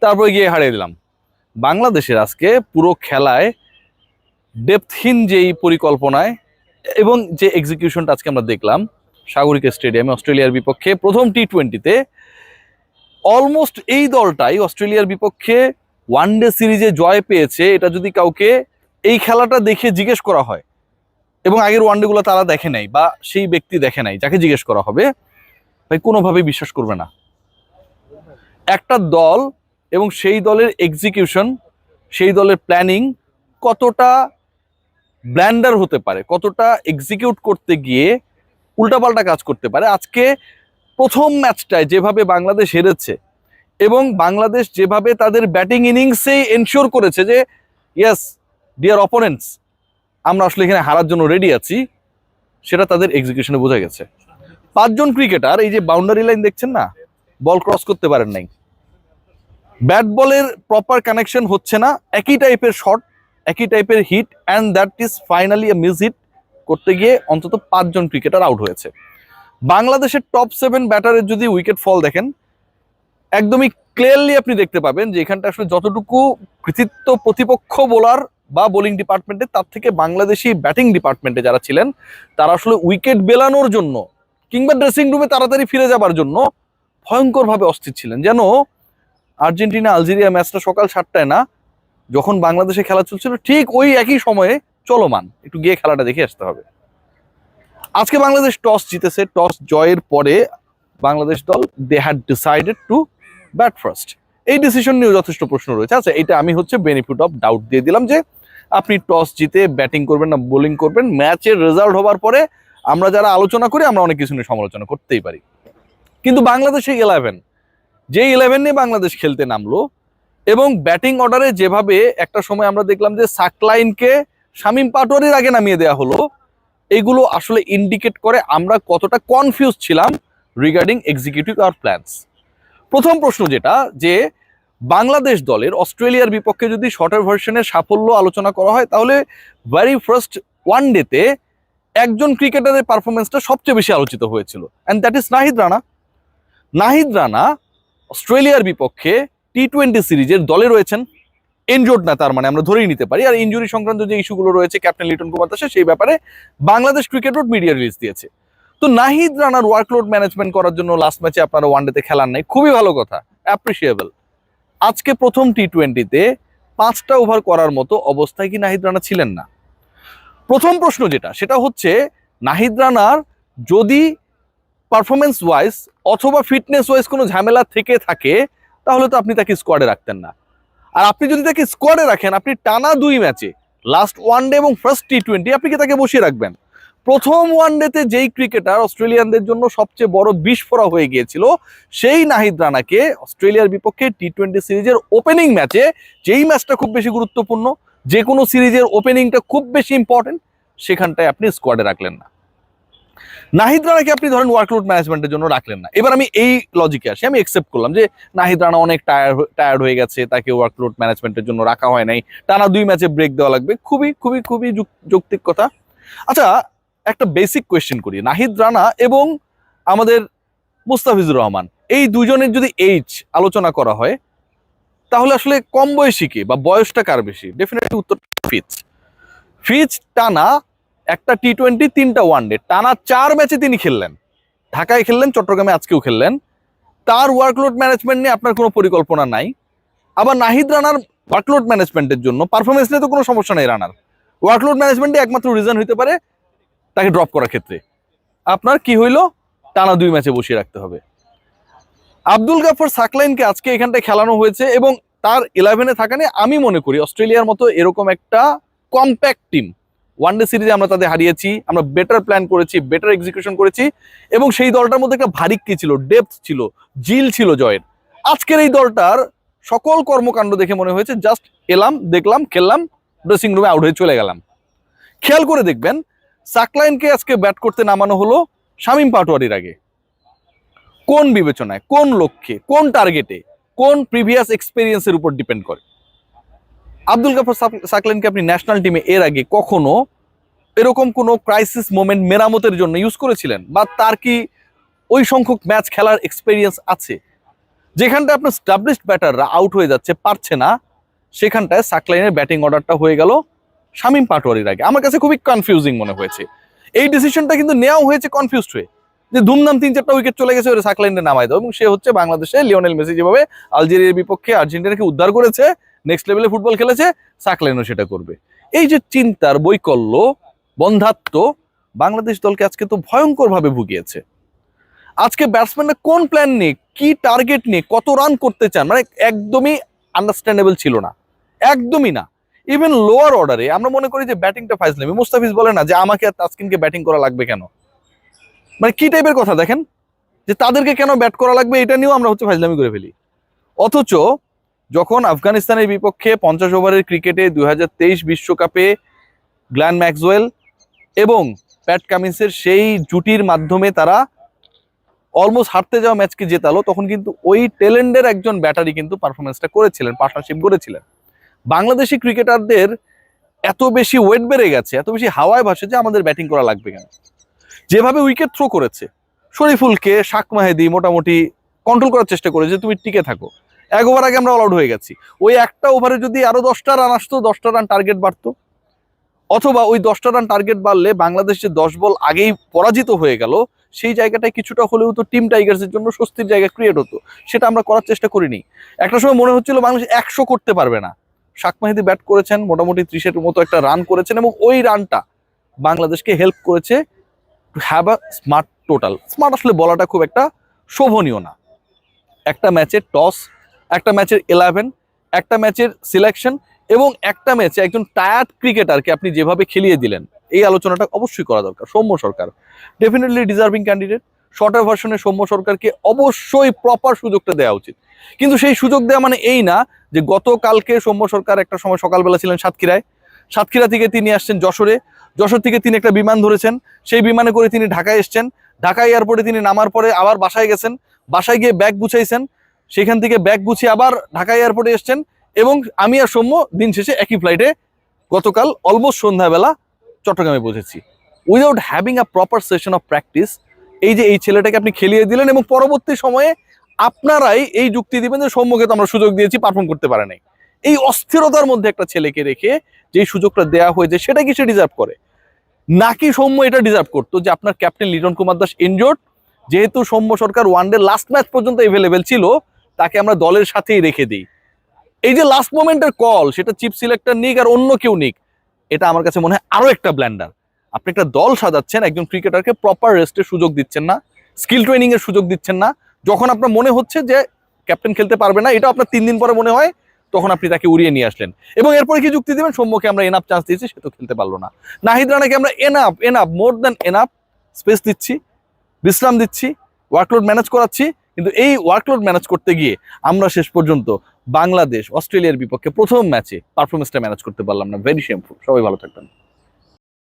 তারপরে গিয়ে হারিয়ে দিলাম। বাংলাদেশের আজকে পুরো খেলায় ডেপথহীন যেই পরিকল্পনায় এবং যে এক্সিকিউশনটা আজকে আমরা দেখলাম সাগরিকা স্টেডিয়ামে অস্ট্রেলিয়ার বিপক্ষে প্রথম টি20-তে, অলমোস্ট এই দলটাই অস্ট্রেলিয়ার বিপক্ষে ওয়ানডে সিরিজে জয় পেয়েছে। এটা যদি কাউকে এই খেলাটা দেখে জিজ্ঞেস করা হয়, এবং আগের ওয়ানডেগুলো তারা দেখে নাই বা সেই ব্যক্তি দেখে নাই, যাকে জিজ্ঞেস করা হবে ভাই কোনোভাবেই বিশ্বাস করবে না। একটা দল এবং সেই দলের এক্সিকিউশন, সেই দলের প্ল্যানিং কতটা ব্ল্যান্ডার হতে পারে, কতটা এক্সিকিউট করতে গিয়ে উল্টাপাল্টা কাজ করতে পারে। আজকে প্রথম ম্যাচটায় যেভাবে বাংলাদেশ হেরেছে এবং বাংলাদেশ যেভাবে তাদের ব্যাটিং ইনিংসেই এনশিওর করেছে যে ইয়েস ডিয়ার অপোনেন্টস, আমরা আসলে এখানে হারার জন্য রেডি আছি, সেটা তাদের এক্সিকিউশনে বোঝা গেছে। 5 জন ক্রিকেটার এই যে বাউন্ডারি লাইন দেখছেন না, বল ক্রস করতে পারেন নাই, ব্যাট বলের প্রপার কানেকশন হচ্ছে না, একই টাইপের শট, একই টাইপের hit, and that is finally a mishit করতে গিয়ে অন্তত 5 জন ক্রিকেটার আউট হয়েছে। বাংলাদেশের টপ 7 ব্যাটারের যদি উইকেট ফল দেখেন, একদমই ক্লিয়ারলি আপনি দেখতে পাবেন যে এখানটা আসলে যতটুকু কৃতিত্ব প্রতিপক্ষ বোলার বা বোলিং ডিপার্টমেন্টে, তার থেকে বাংলাদেশি ব্যাটিং ডিপার্টমেন্টে যারা ছিলেন তারা আসলে উইকেট বেলানোর জন্য কিংবা ড্রেসিং রুমে তাড়াতাড়ি ফিরে যাবার জন্য ভয়ঙ্করভাবে অস্থির ছিলেন। যেন আর্জেন্টিনা আলজেরিয়া ম্যাচটা সকাল 7টায় না, যখন বাংলাদেশে খেলা চলছিল ঠিক ওই একই সময়ে চলমান, একটু গিয়ে খেলাটা দেখে আসতে হবে। আজকে বাংলাদেশ টস জিতেছে, টস জয়ের পরে বাংলাদেশ দল they had decided to bat first. এই ডিসিশন নিয়ে যথেষ্ট প্রশ্ন রয়েছে। আচ্ছা, এটা আমি বেনিফিট অফ ডাউট দিয়ে দিলাম যে আপনি টস জিতে ব্যাটিং করবেন না বোলিং করবেন, ম্যাচের রেজাল্ট হবার পরে আমরা যারা আলোচনা করি আমরা অনেক কিছু নিয়ে সমালোচনা করতেই পারি। কিন্তু বাংলাদেশে 11 যে 11 নিয়ে বাংলাদেশ খেলতে নামলো এবং ব্যাটিং অর্ডারে যেভাবে একটা সময় আমরা দেখলাম যে সাকলাইনকে শামীম পাটোয়ারির আগে নামিয়ে দেওয়া হলো, এগুলো আসলে ইন্ডিকেট করে আমরা কতটা কনফিউজ ছিলাম রিগার্ডিং এক্সিকিউটিভ আওয়ার প্ল্যানস। প্রথম প্রশ্ন যেটা, যে বাংলাদেশ দলের অস্ট্রেলিয়ার বিপক্ষে যদি শর্টার ভার্সনের সাফল্য আলোচনা করা হয়, তাহলে ভেরি ফার্স্ট ওয়ানডেতে একজন ক্রিকেটারের পারফরমেন্সটা সবচেয়ে বেশি আলোচিত হয়েছিল, and that is Nahid Rana. Nahid Rana অস্ট্রেলিয়ার বিপক্ষে টি20 সিরিজের দলে রয়েছেন, ইনজুর্ড না, তার মানে আমরা ধরেই নিতে পারি। আর ইনজুরি সংক্রান্ত যে ইস্যুগুলো রয়েছে ক্যাপ্টেন লিটন কুমার দাসের, সেই ব্যাপারে Bangladesh cricket board media release দিয়েছে। তো নাহিদ রানার ওয়ার্কলোড ম্যানেজমেন্ট করার জন্য লাস্ট ম্যাচে আপনারা ওয়ানডেতে খেলার নাই, খুবই ভালো কথা, অ্যাপ্রিসিয়েবল। আজকে প্রথম টি20-তে 5টা ওভার করার মতো অবস্থায় কি নাহিদ রানা ছিলেন না? প্রথম প্রশ্ন যেটা, সেটা হচ্ছে নাহিদ রানার যদি পারফরমেন্স ওয়াইজ অথবা ফিটনেস ওয়াইজ কোনো ঝামেলা থেকে থাকে, তাহলে তো আপনি তাকে স্কোয়াডে রাখতেন না। আর আপনি যদি তাকে স্কোয়াডে রাখেন, আপনি টানা 2 ম্যাচে, লাস্ট ওয়ানডে এবং ফার্স্ট টি20, আপনি কি তাকে বসিয়ে রাখবেন? প্রথম ওয়ানডেতে যেই ক্রিকেটার অস্ট্রেলিয়ানদের জন্য সবচেয়ে বড় বিস্ফোরা হয়ে গিয়েছিল, সেই নাহিদ রানাকে অস্ট্রেলিয়ার বিপক্ষে টি20 সিরিজের ওপেনিং ম্যাচে, যেই ম্যাচটা খুব বেশি গুরুত্বপূর্ণ, যে কোনো সিরিজের ওপেনিংটা খুব বেশি ইম্পর্টেন্ট, সেখানটায় আপনি স্কোয়াডে রাখলেন না। নাহিদ রানাকে আপনি ধরেন ওয়ার্কলোড ম্যানেজমেন্টের জন্য রাখলেন না। এবার আমি এই লজিকে আসি, আমি একসেপ্ট করলাম যে নাহিদ রানা অনেক টায়ার্ড হয়ে গেছে, তাকে ওয়ার্কলোড ম্যানেজমেন্টের জন্য রাখা হয় নাই, টানা 2 ম্যাচে ব্রেক দেওয়া লাগবে, খুবই খুবই খুবই যৌক্তিক কথা। আচ্ছা, একটা বেসিক কোয়েশ্চেন করি, নাহিদ রানা এবং আমাদের মুস্তাফিজুর রহমান, এই দুজনের যদি এইজ আলোচনা করা হয়, তাহলে আসলে কম বয়সী কে বা বয়সটা কার বেশি? ডেফিনেটলি উত্তর ফিচ। ফিচ টানা একটা টি20, 3টা ওয়ানডে, টানা 4 ম্যাচে তিনি খেললেন, ঢাকায় খেললেন, চট্টগ্রামে আজকেও খেললেন। তার ওয়ার্কলোড ম্যানেজমেন্ট নিয়ে আপনার কোনো পরিকল্পনা নাই। আবার নাহিদ রানার ওয়ার্কলোড ম্যানেজমেন্টের জন্য, পারফরমেন্স নিয়ে তো কোনো সমস্যা নেই রানার, ওয়ার্কলোড ম্যানেজমেন্টে একমাত্র রিজন হইতে পারে তাকে ড্রপ করার ক্ষেত্রে আপনার কি হইলো, টানা 2 ম্যাচে বসিয়ে রাখতে হবে। আব্দুল গাফর সাকলাইনকে আজকে এখানটায় খেলানো হয়েছে এবং তার 11-এ থাকা নিয়ে আমি মনে করি অস্ট্রেলিয়ার মতো এরকম একটা কম্প্যাক্ট টিম, ওয়ানডে সিরিজে আমরা তাদের হারিয়েছি, আমরা বেটার প্ল্যান করেছি, বেটার এক্সিকিউশন করেছি, এবং সেই দলটার মধ্যে একটা ভারিক্কি ছিল, ডেপথ ছিল, জিল ছিল জয়ের। আজকের এই দলটার সকল কর্মকাণ্ড দেখে মনে হয়েছে জাস্ট এলাম, দেখলাম, খেললাম, ড্রেসিং রুমে আউট হয়ে চলে গেলাম। খেয়াল করে দেখবেন সাকলাইনকে আজকে ব্যাট করতে নামানো হলো শামীম পাটোয়ারির আগে। কোন বিবেচনায়, কোন লক্ষ্যে, কোন টার্গেটে, কোন প্রিভিয়াস এক্সপেরিয়েন্সের উপর ডিপেন্ড করে? আব্দুল গাফর সাকলাইনকে আপনি ন্যাশনাল টিমে এর আগে কখনো এরকম কোনো ক্রাইসিস মোমেন্ট মেরামতের জন্য ইউজ করেছিলেন, বা তার কি ওই সংখ্যক ম্যাচ খেলার এক্সপেরিয়েন্স আছে? যেখানটায় আপনার স্টাবলিশড ব্যাটাররা আউট হয়ে যাচ্ছে, পারছে না, সেখানটায় সাকলাইনের ব্যাটিং অর্ডারটা হয়ে গেল শামীম পাটোয়ারির আগে। আমার কাছে খুবই কনফিউজিং মনে হয়েছে। এই ডিসিশনটা কিন্তু নেওয়া হয়েছে কনফিউজড হয়ে, যে ধুমধাম 3-4টা উইকেট চলে গেছে, ওরা সাকলাইনে নামাই দাও, এবং সে হচ্ছে বাংলাদেশে লিওনেল মেসি যেভাবে আলজেরিয়ার বিপক্ষে আর্জেন্টিনাকে উদ্ধার করেছে, নেক্সট লেভেলে ফুটবল খেলেছে, সাকলাইনও সেটা করবে। এই যে চিন্তার বৈকল্য, বন্ধাত্ব বাংলাদেশ দলকে আজকে তো ভয়ঙ্কর ভাবে ভুগিয়েছে। আজকে ব্যাটসম্যানরা কোন প্ল্যান নিয়ে, কি টার্গেট নিয়ে, কত রান করতে চান, মানে একদমই আন্ডারস্ট্যান্ডেবল ছিল না, একদমই না। ইভেন লোয়ার অর্ডারে আমরা মনে করি যে ব্যাটিংটা ফাইজলামি। মুস্তাফিজ বলে না যে আমাকে আর তাসকিনকে ব্যাটিং করা লাগবে কেন, মানে কি টাইপের কথা দেখেন, যে তাদেরকে কেন ব্যাট করা লাগবে, এটা নিয়েও আমরা হচ্ছে ফাইজলামি করে ফেলি। অথচ যখন আফগানিস্তানের বিপক্ষে 50 ওভারের ক্রিকেটে 2023 বিশ্বকাপে গ্ল্যান ম্যাক্সওয়েল এবং প্যাট কামিন্সের সেই জুটির মাধ্যমে তারা অলমোস্ট হারতে যাওয়া ম্যাচকে জেতালো, তখন কিন্তু ওই টেলেন্ডের একজন ব্যাটারি কিন্তু পারফরমেন্সটা করেছিলেন, পার্টনারশিপ করেছিলেন। বাংলাদেশি ক্রিকেটারদের এত বেশি ওয়েট বেড়ে গেছে, এত বেশি হাওয়ায় ভাসে যে আমাদের ব্যাটিং করা লাগবে কেন। যেভাবে উইকেট থ্রো করেছে শরীফুলকে, শাক মাহেদি মোটামুটি কন্ট্রোল করার চেষ্টা করেছে, তুমি টিকে থাকো। 1 ওভার আগে আমরা অল আউট হয়ে গেছি, ওই একটা ওভারে যদি আরো 10টা রান আসতো, 10টা রান টার্গেট বাড়তো, অথবা ওই 10টা রান টার্গেট বাড়লে বাংলাদেশ যে 10 বল আগেই পরাজিত হয়ে গেল, সেই জায়গাটায় কিছুটা হলেও তো টিম টাইগার্সের জন্য স্বস্তির জায়গা ক্রিয়েট হতো। সেটা আমরা করার চেষ্টা করিনি। একটা সময় মনে হচ্ছিল বাংলাদেশ 100 করতে পারবে না। শাক মাহিদি ব্যাট করেছেন, মোটামুটি 30-এর মতো একটা রান করেছেন, এবং ওই রানটা বাংলাদেশকে হেল্প করেছে to have a smart total. Smart আসলে বলাটা খুব একটা শোভনীয় না। একটা ম্যাচের টস, একটা ম্যাচের 11, একটা ম্যাচের সিলেকশন, এবং একটা ম্যাচে একজন টায়ার্ড ক্রিকেটারকে আপনি যেভাবে খেলিয়ে দিলেন, এই আলোচনাটা অবশ্যই করা দরকার। Soumya Sarkar definitely deserving candidate. Shorter ভার্সনে সৌম্য সরকারকে অবশ্যই প্রপার সুযোগটা দেওয়া উচিত। কিন্তু সেই সুযোগ দেওয়া মানে এই না যে গতকালকে সৌম্য সরকার একটা সময় সকালবেলা ছিলেন সাতক্ষীরায়, সাতক্ষীরা থেকে তিনি আসছেন যশোরে, যশোর থেকে তিনি একটা বিমান ধরেছেন, সেই বিমানে করে তিনি ঢাকায় এসছেন, ঢাকা এয়ারপোর্টে তিনি নামার পরে আবার বাসায় গেছেন, বাসায় গিয়ে ব্যাগ গুছাইছেন, সেখান থেকে ব্যাগ গুছিয়ে আবার ঢাকা এয়ারপোর্টে এসছেন, এবং আমি আর সৌম্য দিন শেষে একই ফ্লাইটে গতকাল অলমোস্ট সন্ধ্যাবেলা চট্টগ্রামে পৌঁছেছি, without having a proper session of practice. এই যে এই ছেলেটাকে আপনি খেলিয়ে দিলেন, এবং পরবর্তী সময়ে আপনারাই এই যুক্তি দিবেন যে সৌম্যকে তো আমরা সুযোগ দিয়েছি, পারফর্ম করতে পারে নাই। এই অস্থিরতার মধ্যে একটা ছেলেকে রেখে যে সুযোগটা দেওয়া হয়েছে, সেটা কি সে ডিজার্ভ করে, নাকি সৌম্য এটা ডিজার্ভ করতো যে আপনার ক্যাপ্টেন লিটন কুমার দাস ইনজোর্ড, যেহেতু সৌম্য সরকার ওয়ানডে লাস্ট ম্যাচ পর্যন্ত এভেলেবেল ছিল, তাকে আমরা দলের সাথেই রেখে দিই। এই যে লাস্ট মোমেন্টের কল, সেটা চিফ সিলেক্টর নিক আর অন্য কেউ নিক, এটা আমার কাছে মনে হয় আরো একটা ব্ল্যান্ডার। আপনি একটা দল সাজাচ্ছেন, একজন ক্রিকেটারকে প্রপার রেস্টের সুযোগ দিচ্ছেন না, স্কিল ট্রেনিং এর সুযোগ দিচ্ছেন না। যখন আপনার মনে হচ্ছে যে ক্যাপ্টেন খেলতে পারবে না, এটা আপনার 3 দিন পরে মনে হয়, তখন আপনি তাকে উড়িয়ে নিয়ে আসলেন, এবং এরপরে কি যুক্তি দেবেন, সৌম্যকে আমরা এনাফ চান্স দিয়েছি, সে তো খেলতে পারলো না। নাহিদ রানাকে আমরা enough more than enough space দিচ্ছি, বিশ্রাম দিচ্ছি, ওয়ার্কলোড ম্যানেজ করাচ্ছি, কিন্তু এই ওয়ার্কলোড ম্যানেজ করতে গিয়ে আমরা শেষ পর্যন্ত বাংলাদেশ অস্ট্রেলিয়ার বিপক্ষে প্রথম ম্যাচে পারফরমেন্সটা ম্যানেজ করতে পারলাম না। Very shameful. সবাই ভালো থাকবেন।